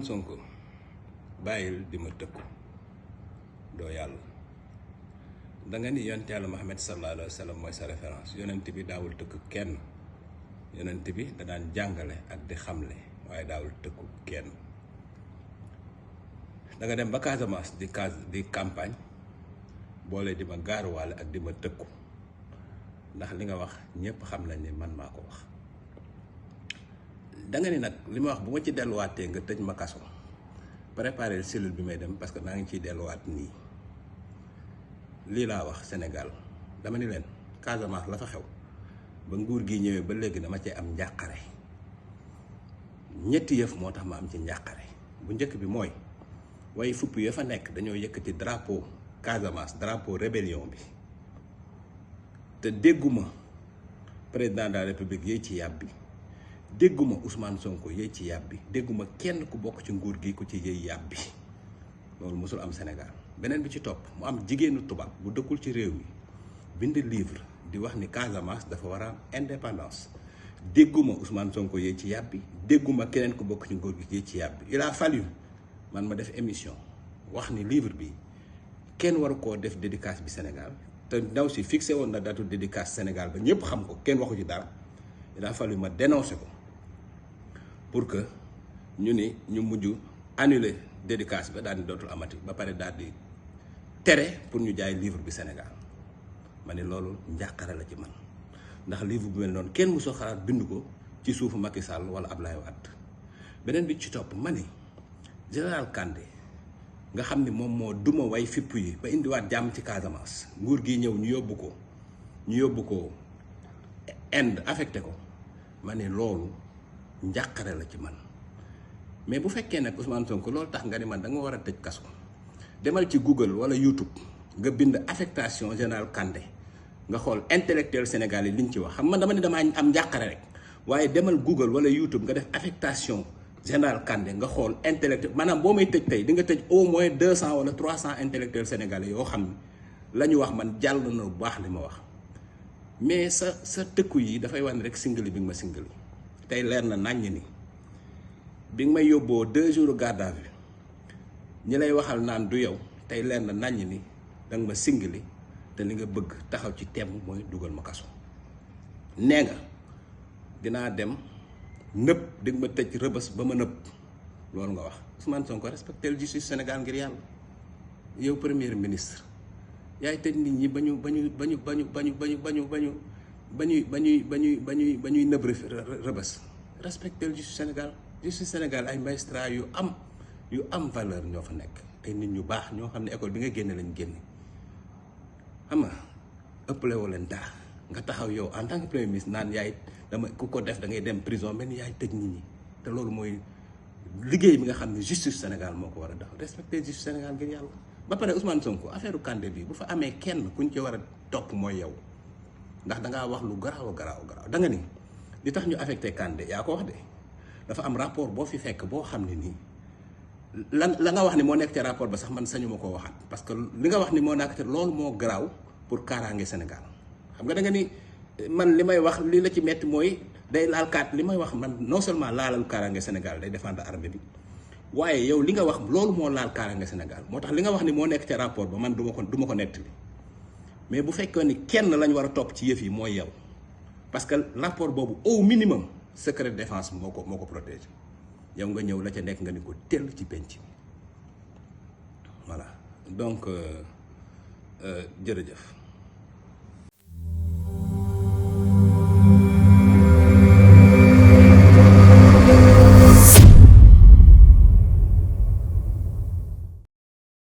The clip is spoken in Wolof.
Sonko bàyyil di ma tëkku doo yàlla. da nga ni yonent yàlla Muhammad sallallahu alayhi wa sallam mooy sa référence. yonent bi daawul tëkku kenn. yonent bi da daan jàngale ak di xamle waaye daawul tëkku kenn. da nga dem ba Casamance di campagne boole di ma gaaruwaale ak di ma tëkku ndax li nga wax ñëpp xam nañ ne man maa ko wax. da nga ni nag li ma wax bu ma ci delluwaatee nga tëj ma kaso préparer cellule bi may dem parce que maa ngi ciy delluwaat nii. lii laa wax Sénégal dama ni leen Casamance la fa xew ba nguur gi ñëwee ba léegi dama cee am njàqare. ñetti yëf moo tax ma am ci njàqare. bu njëkk bi mooy waaye fupp ya fa nekk dañoo yëkkati drapeau Casamance drapeau rébellion bi te dégguma président de la république yéey ci yàbbi dégguma Ousmane Sonko yéey ci yàbbi dégguma kenn ku bokk ci nguur gi ku ci yéey yàbbi. loolu mosul am Sénégal. beneen bi ci topp mu am jigéenu tubaab bu dëkkul ci réew mi bind livre di wax ni Casamance dafa war a am indépendance dégguma Ousmane Sonko yéey ci yàbbi dégguma keneen ku bokk ci nguur gi yéey ci yàbbi. il a fallu man ma def émission wax ni livre bi kenn waru koo def dédicace bi Sénégal te ndaw si fixé woon na datu dédicace Sénégal ba ñëpp xam ko kenn waxu ci dara. il a fallu ma dénoncé ko pour que ñu mujj annuler dédicace ba daal di dootul amati ba pare daal di tere pour ñu jaay livre bi Sénégal. ma ne loolu njàqare la ci man ndax livre bu mel noonu kenn mosoo xalaat bind ko ci suufu Macky Sall wala Ablaye Wade. beneen bi ci topp ma ne général Kandé nga xam ni moom moo duma way fipp yi ba indiwaat jàmm ci Casamance nguur gi ñëw ñu yóbbu ko Inde affecté ko ma ne loolu njàqare la ci man. mais bu fekkee nag Ousmane Sonko loolu tax nga ni man da nga war a tëj kaso demal ci Google wala YouTube nga bind affectation général Kandé nga xool intellectuel Sénégal yi liñ ci wax xam man dama ne damaa am njàqare rek waaye demal Google wala YouTube nga def affectation général Kandé nga xool intellectuel maanaam boo may tëj tey di nga tëj au moins 200 wala 300 intellectuels sénégalais yoo xam ne la ñu wax man jàll na bu baax li ma wax. mais sa tëkku yi dafay wane rek singali bi nga ma singali tey leer na naññ ni. bi nga may yóbboo 2 jours garde à vue ñi lay waxal naan du yow tey leer na naññ ni danga ma singali te li nga bëgg taxaw ci temm mooy dugal ma kaso. nee nga dinaa dem nëpp di nga ma tëj rëbës ba ma nëpp loolu nga wax. Ousmane Sonko respecté le justice Sénégal ngir yàlla yow premier ministre yaay tëj nit ñi ba ñuy nëb rëbës respecté le justice Sénégal. justice Sénégal ay magistrat yu am valeur ñoo fa nekk ay nit ñu baax ñoo xam ne école bi nga génne lañ génne xam nga ëppale woo leen dara nga taxaw yow en tant que premier ministre naan yaay dama ku ko def da ngay dem prison mel ni yaay tëj nit ñi te loolu mooy liggéey bi nga xam ne justice Sénégal moo ko war a def respecter justice Sénégal ngir yàlla. ba pare Ousmane Sonko affaire Kandé bi bu fa amee kenn kuñ ci war a topp mooy yow ndax dangaa wax lu garaaw da nga ni li tax ñu affecté Kandé yaa ko wax de. dafa am rapport boo fi fekk boo xam ne nii la nga wax ni moo nekk ci rapport ba sax man sañu ma koo waxaat parce que li nga wax ni moo nekk ci loolu moo garaaw pour kaaraange Sénégal xam nga da nga ni man li may wax li la ci metti mooy day laal li may wax man non seulement laalal kaaraange Sénégal day défendre armée bi waaye yow li nga wax loolu moo laal kaaraange Sénégal moo tax li nga wax ni moo nekk ci rapport ba man du ma ko nettali mais bu fekkee ni kenn lañ war a topp ci yëf yi mooy yow parce que rapport boobu au minimum. secret de défense moo ko protégé yow nga ñëw la ca nekk nga ni ko tell ci penc mi voilà donc jërëjëf.